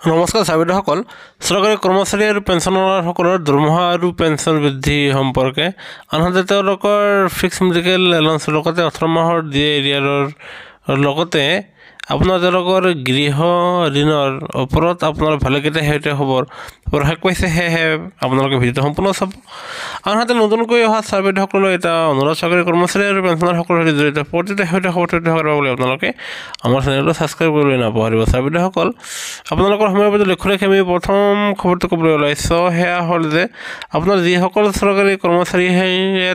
নমস্কাৰ চাবিদসকল চৰকাৰী কৰ্মচাৰী আৰু পেঞ্চনাৰসকলৰ দৰমহা আৰু পেঞ্চন বৃদ্ধি সম্পৰ্কে আনহাতে তেওঁলোকৰ ফিক্স মেডিকেল এলাউন্সৰ লগতে 18 মাহৰ দিয়ে এৰিয়াৰৰ লগতে আপোনাৰ তেওঁলোকৰ গৃহ ঋণৰ ওপৰত আপোনাৰ ভালেকেইটা শেহতীয়া খবৰ প্ৰকাশ পাইছে সেয়েহে আপোনালোকে ভিডিঅ'টো সম্পূৰ্ণ চাব আনহাতে নতুনকৈ অহা চাবিদসকললৈ এটা অনুৰোধ চৰকাৰী কৰ্মচাৰী আৰু পেঞ্চনাৰসকলৰ সৈতে জড়িত প্ৰতিটো শেহতীয়া খবৰ তথ্য পাবলৈ আপোনালোকে আমাৰ চেনেলটো ছাবস্ক্ৰাইব কৰিবলৈ নাপাহৰিব চাবিদসকল আপোনালোকৰ সময়ৰ প্ৰতি লক্ষ্য ৰাখি আমি প্ৰথম খবৰটো ক'বলৈ ওলাইছোঁ সেয়া হ'ল যে আপোনাৰ যিসকল চৰকাৰী কৰ্মচাৰী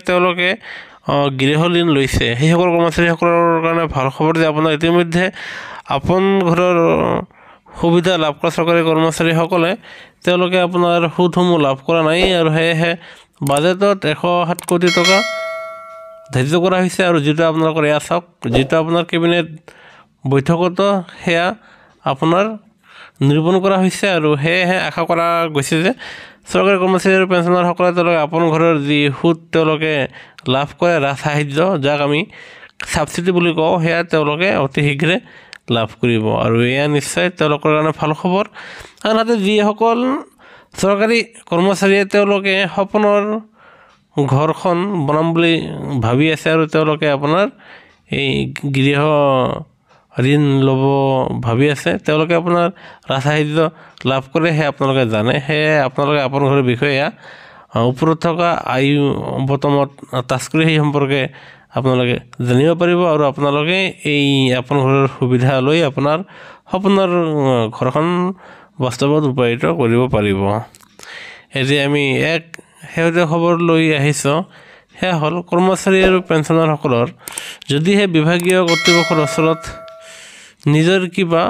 তেওঁলোকে গৃহ ঋণ লৈছে সেইসকল কৰ্মচাৰীসকলৰ কাৰণে ভাল খবৰ যে আপোনাৰ ইতিমধ্যে আপোন ঘৰৰ সুবিধা লাভ কৰা চৰকাৰী কৰ্মচাৰীসকলে তেওঁলোকে আপোনাৰ সুদসমূহ লাভ কৰা নাই আৰু সেয়েহে বাজেটত 107 কোটি টকা ধাৰ্য কৰা হৈছে আৰু যিটো আপোনালোকৰ এয়া চাওক যিটো আপোনাৰ কেবিনেট বৈঠকত সেয়া আপোনাৰ নিৰূপণ কৰা হৈছে আৰু সেয়েহে আশা কৰা গৈছে যে চৰকাৰী কৰ্মচাৰী আৰু পেঞ্চনাৰসকলে তেওঁলোকে আপোন ঘৰৰ যি সুদ তেওঁলোকে লাভ কৰে সাহায্য যাক আমি ছাবচিডি বুলি কওঁ সেয়া তেওঁলোকে অতি শীঘ্ৰে লাভ কৰিব আৰু এয়া নিশ্চয় তেওঁলোকৰ কাৰণে ভাল খবৰ আনহাতে যিসকল চৰকাৰী কৰ্মচাৰীয়ে তেওঁলোকে সপোনৰ ঘৰখন বনাম বুলি ভাবি আছে আৰু তেওঁলোকে আপোনাৰ এই গৃহ ঋণ ল'ব ভাবি আছে তেওঁলোকে আপোনাৰ সাহায্য লাভ কৰে সেয়া আপোনালোকে জানে সেয়ে আপোনালোকে আপোন ঘৰৰ বিষয়ে ওপৰত থকা আই বটমত টাচ কৰি সেই সম্পৰ্কে আপোনালোকে জানিব পাৰিব আৰু আপোনালোকে এই আপোন ঘৰৰ সুবিধা লৈ আপোনাৰ সপোনৰ ঘৰখন বাস্তৱত ৰূপায়িত কৰিব পাৰিব এতিয়া আমি এক শেহতীয়া খবৰ লৈ আহিছোঁ সেয়া হ'ল কৰ্মচাৰী আৰু পেঞ্চনাৰসকলৰ যদিহে বিভাগীয় কৰ্তৃপক্ষৰ ওচৰত নিজৰ কিবা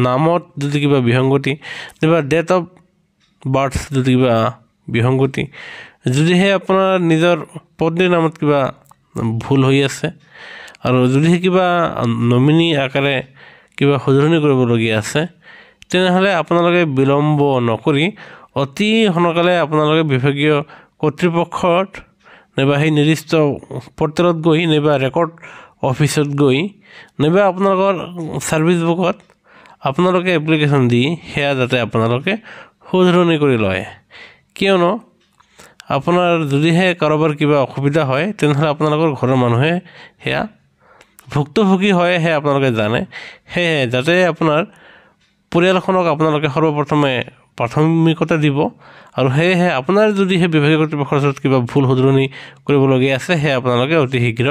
নামত যদি কিবা বিসংগতি নাইবা ডেট অফ বাৰ্থ যদি কিবা বিসংগতি যদিহে আপোনাৰ নিজৰ পত্নীৰ নামত কিবা ভুল হৈ আছে আৰু যদিহে কিবা নমিনী আকাৰে কিবা শুধৰণি কৰিবলগীয়া আছে তেনেহ'লে আপোনালোকে বিলম্ব নকৰি অতি সোনকালে আপোনালোকে বিভাগীয় কৰ্তৃপক্ষত নাইবা সেই নিৰ্দিষ্ট পৰ্টেলত গৈ নাইবা ৰেকৰ্ড অফিচত গৈ নাইবা আপোনালোকৰ ছাৰ্ভিচ বুকত আপোনালোকে এপ্লিকেশ্যন দি সেয়া যাতে আপোনালোকে শুধৰণি কৰি লয় কিয়নো আপোনাৰ যদিহে কাৰোবাৰ কিবা অসুবিধা হয় তেনেহ'লে আপোনালোকৰ ঘৰৰ মানুহে সেয়া ভুক্তভোগী হয় সেয়া আপোনালোকে জানে সেয়ে যাতে আপোনাৰ পৰিয়ালখনক আপোনালোকে সৰ্বপ্ৰথমে প্ৰাথমিকতা দিব আৰু সেয়েহে আপোনাৰ যদিহে বিভাগীয় কৰ্তৃপক্ষৰ ওচৰত কিবা ভুল শুধৰণি কৰিবলগীয়া আছে সেয়া আপোনালোকে অতি শীঘ্ৰ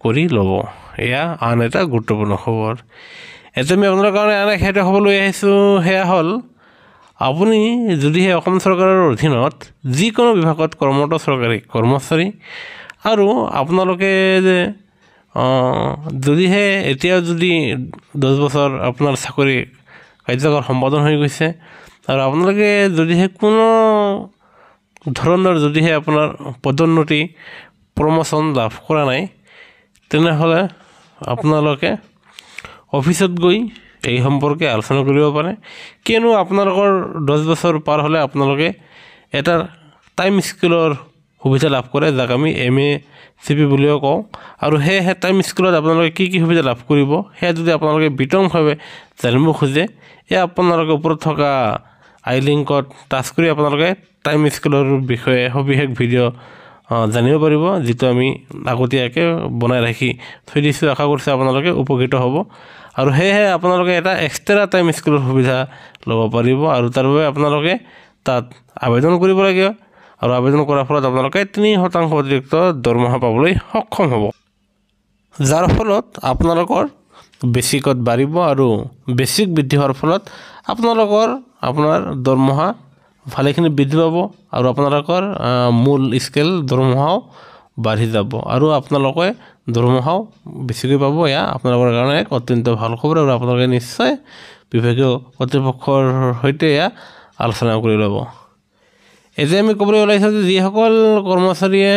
কৰি ল'ব এয়া আন এটা গুৰুত্বপূৰ্ণ খবৰ এতিয়া আমি আপোনালোকৰ কাৰণে আন এটা খবৰ লৈ আহিছোঁ সেয়া হ'ল আপুনি যদিহে অসম চৰকাৰৰ অধীনত যিকোনো বিভাগত কৰ্মৰত চৰকাৰী কৰ্মচাৰী আৰু আপোনালোকে যে যদিহে এতিয়া যদি 10 বছৰ আপোনাৰ চাকৰি কাৰ্যকাল সম্পাদন হৈ গৈছে আৰু আপোনালোকে যদিহে কোনো ধৰণৰ যদিহে আপোনাৰ পদোন্নতি প্ৰমোশ্যন লাভ কৰা নাই তেনেহ'লে আপোনালোকে অফিচত গৈ এই সম্পৰ্কে আলোচনা কৰিব পাৰে কিয়নো আপোনালোকৰ 10 বছৰ পাৰ হ'লে আপোনালোকে এটা টাইম স্কেলৰ সুবিধা লাভ কৰে যাক আমি MACP বুলিও কওঁ আৰু সেয়েহে টাইম স্কেলত আপোনালোকে কি সুবিধা লাভ কৰিব সেয়া যদি আপোনালোকে বিতংভাৱে জানিব খোজে এয়া আপোনালোকে ওপৰত থকা আই লিংকত টাচ কৰি আপোনালোকে টাইম স্কেলৰ বিষয়ে সবিশেষ ভিডিঅ' জানিব পাৰিব যিটো আমি আগতীয়াকৈ বনাই ৰাখি থৈ দিছোঁ আশা কৰিছোঁ আপোনালোকে উপকৃত হ'ব আৰু সেয়েহে আপোনালোকে এটা এক্সট্ৰা টাইম স্কেলৰ সুবিধা ল'ব পাৰিব আৰু তাৰ বাবে আপোনালোকে তাত আবেদন কৰিব লাগিব আৰু আবেদন কৰাৰ ফলত আপোনালোকে 3% অতিৰিক্ত দৰমহা পাবলৈ সক্ষম হ'ব যাৰ ফলত আপোনালোকৰ বেছিকত বাঢ়িব আৰু বেছিক বৃদ্ধি হোৱাৰ ফলত আপোনাৰ দৰমহা ভালেখিনি বৃদ্ধি পাব আৰু আপোনালোকৰ মূল স্কেল দৰমহাও বাঢ়ি যাব আৰু আপোনালোকে দৰমহাও বেছিকৈ পাব এয়া আপোনালোকৰ কাৰণে এক অত্যন্ত ভাল খবৰ আৰু আপোনালোকে নিশ্চয় বিভাগীয় কৰ্তৃপক্ষৰ সৈতে এয়া আলোচনা কৰি ল'ব এতিয়া আমি ক'বলৈ ওলাইছোঁ যে যিসকল কৰ্মচাৰীয়ে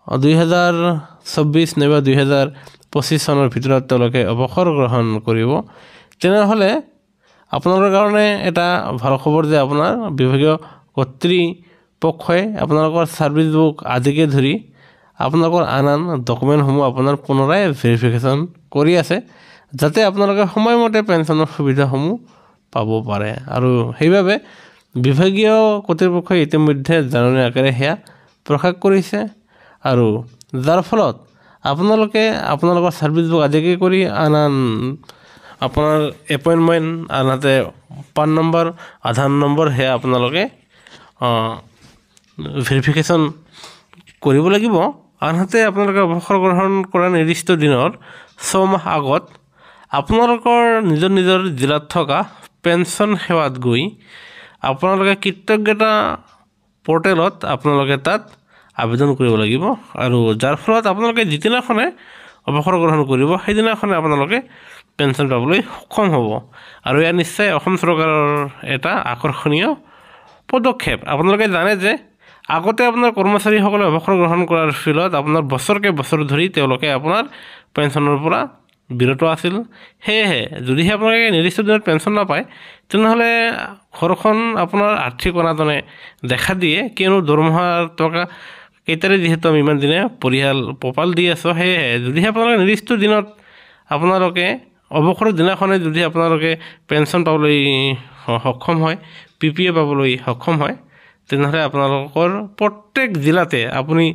2024 নাইবা 2025 চনৰ ভিতৰত তেওঁলোকে অৱসৰ গ্ৰহণ কৰিব তেনেহ'লে আপোনালোকৰ কাৰণে এটা ভাল খবৰ যে আপোনাৰ বিভাগীয় কৰ্তৃপক্ষই আপোনালোকৰ ছাৰ্ভিচ বুক আদিকে ধৰি আপোনালোকৰ আন ডকুমেণ্টসমূহ আপোনাৰ পুনৰাই ভেৰিফিকেশ্যন কৰি আছে যাতে আপোনালোকে সময়মতে পেঞ্চনৰ সুবিধাসমূহ পাব পাৰে আৰু সেইবাবে বিভাগীয় কৰ্তৃপক্ষই ইতিমধ্যে জাননী আকাৰে সেয়া প্ৰকাশ কৰিছে আৰু যাৰ ফলত আপোনালোকে আপোনালোকৰ ছাৰ্ভিচবুক আদিকে কৰি আন আপোনাৰ এপইণ্টমেণ্ট আনহাতে পান নম্বৰ আধাৰ নম্বৰ সেয়া আপোনালোকে ভেৰিফিকেশ্যন কৰিব লাগিব আনহাতে আপোনালোকে অৱসৰ গ্ৰহণ কৰা নিৰ্দিষ্ট দিনৰ 6 মাহ আগত আপোনালোকৰ নিজৰ জিলাত থকা পেঞ্চন সেৱাত গৈ আপোনালোকে কৃতজ্ঞতা পৰ্টেলত আপোনালোকে তাত আবেদন কৰিব লাগিব আৰু যাৰ ফলত আপোনালোকে যিদিনাখনে অৱসৰ গ্ৰহণ কৰিব সেইদিনাখনে আপোনালোকে পেঞ্চন পাবলৈ সক্ষম হ'ব আৰু এয়া নিশ্চয় অসম চৰকাৰৰ এটা আকৰ্ষণীয় পদক্ষেপ আপোনালোকে জানে যে আগতে আপোনাৰ কৰ্মচাৰীসকলে অৱসৰ গ্ৰহণ কৰাৰ ফলত আপোনাৰ বছৰ ধৰি তেওঁলোকে আপোনাৰ পেঞ্চনৰ পৰা বিৰত আছিল সেয়েহে যদিহে আপোনালোকে নিৰ্দিষ্ট দিনত পেঞ্চন নাপায় তেনেহ'লে ঘৰখন আপোনাৰ আৰ্থিক অনাটনে দেখা দিয়ে কিয়নো দৰমহাৰ টকা কেইটাৰে যিহেতু আমি ইমান দিনে পৰিয়াল পোহপাল দি আছোঁ সেয়েহে যদিহে আপোনালোকে নিৰ্দিষ্ট দিনত আপোনালোকে অৱসৰৰ দিনাখনে যদি আপোনালোকে পেঞ্চন পাবলৈ সক্ষম হয় PPA পাবলৈ সক্ষম হয় তেনেহ'লে আপোনালোকৰ প্ৰত্যেক জিলাতে আপুনি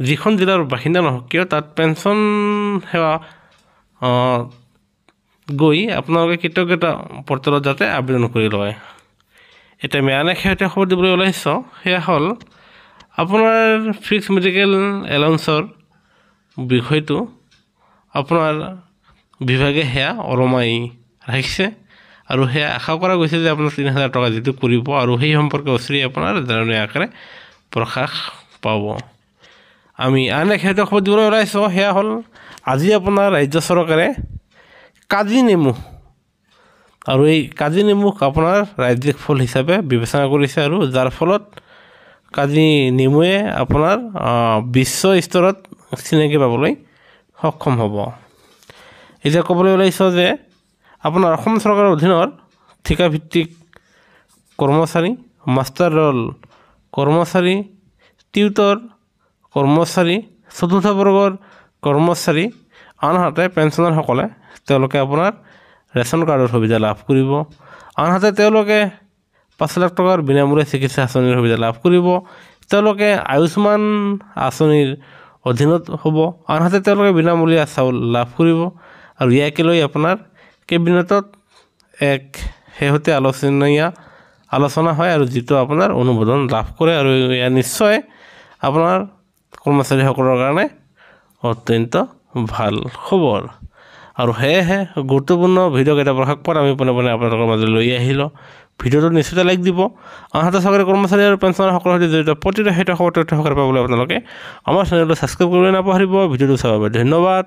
যিখন জিলাৰ বাসিন্দা নহওক কিয় তাত পেঞ্চন সেৱা গৈ আপোনালোকে কৃতজ্ঞতা পৰ্টেলত যাতে আবেদন কৰি লয় এতিয়া আমি আন শেহতীয়া খবৰ দিবলৈ ওলাইছোঁ সেয়া হ'ল আপোনাৰ ফিক্স মেডিকেল এলাউন্সৰ বিষয়টো আপোনাৰ বিভাগে সেয়া ওলমাই ৰাখিছে আৰু সেয়া আশা কৰা গৈছে যে আপোনাৰ 3,000 টকা যিটো কৰিব আৰু সেই সম্পৰ্কে অচিৰেই আপোনাৰ জাননী আকাৰে প্ৰকাশ পাব আমি আন শেহতীয়া খবৰ দিবলৈ ওলাইছোঁ সেয়া হ'ল আজি আপোনাৰ ৰাজ্য চৰকাৰে কাজি নেমু আৰু এই কাজি নেমুক আপোনাৰ ৰাজ্যিক ফল হিচাপে বিবেচনা কৰিছে আৰু যাৰ ফলত কাজি নেমুৱে আপোনাৰ বিশ্ব স্তৰত চিনাকি পাবলৈ সক্ষম হ'ব এতিয়া ক'বলৈ ওলাইছোঁ যে আপোনাৰ অসম চৰকাৰৰ অধীনৰ ঠিকাভিত্তিক কৰ্মচাৰী মাষ্টাৰ ৰোল কৰ্মচাৰী টিউটৰ কৰ্মচাৰী চতুৰ্থ বৰ্গৰ কৰ্মচাৰী আনহাতে পেঞ্চনাৰসকলে তেওঁলোকে আপোনাৰ ৰেচন কাৰ্ডৰ সুবিধা লাভ কৰিব আনহাতে তেওঁলোকে 5 লাখ টকাৰ বিনামূলীয়া চিকিৎসা আঁচনিৰ সুবিধা লাভ কৰিব তেওঁলোকে আয়ুষ্মান আঁচনিৰ অধীনত হ'ব আনহাতে তেওঁলোকে বিনামূলীয়া চাউল লাভ কৰিব আৰু ইয়াকে লৈ আপোনাৰ কেবিনেটত এক শেহতীয়া আলোচনা হয় আৰু যিটো আপোনাৰ অনুমোদন লাভ কৰে আৰু এয়া নিশ্চয় আপোনাৰ কৰ্মচাৰীসকলৰ কাৰণে অত্যন্ত ভাল খবৰ আৰু সেয়েহে গুৰুত্বপূৰ্ণ ভিডিঅ' কেইটা প্ৰকাশ পোৱাত আমি পোনে আপোনালোকৰ মাজলৈ লৈ আহিলোঁ ভিডিঅ'টো নিশ্চয় লাইক দিব আনহাতে চৰকাৰী কৰ্মচাৰী আৰু পেঞ্চনাৰসকলৰ সৈতে জড়িত প্ৰতিটো খবৰ তথ্য পাবলৈ আপোনালোকে আমাৰ চেনেলটো ছাবস্ক্ৰাইব কৰিবলৈ নাপাহৰিব ভিডিঅ'টো চাবৰ বাবে ধন্যবাদ